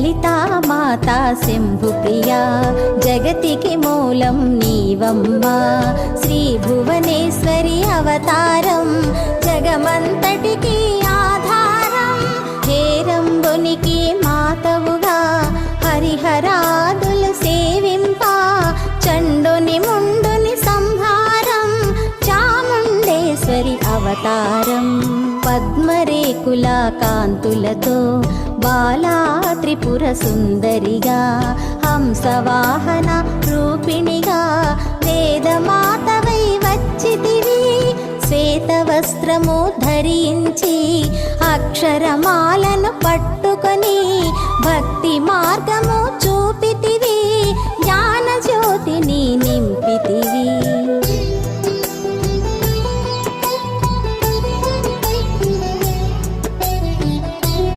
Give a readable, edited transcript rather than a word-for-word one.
లలితా మాతా శంభుప్రియా జగతికి మూలం నీవమ్మా శ్రీ భువనేశ్వరి అవతారం జగమంతటికి ఆధారం హేరంబునికి మాతవుగా హరిహరాదులు సేవింప చండుని ముండుని సంహారం చాముండేశ్వరి అవతారం పద్మరేకుల కాంతులతో బాలా త్రిపుర సుందరిగా హంసవాహన రూపిణిగా వేదమాతవై వచ్చితివి శ్వేత వస్త్రము ధరించి అక్షరమాలను పట్టుకొని భక్తి మార్గము చూపితివి జ్ఞాన జ్యోతిని నింపితివి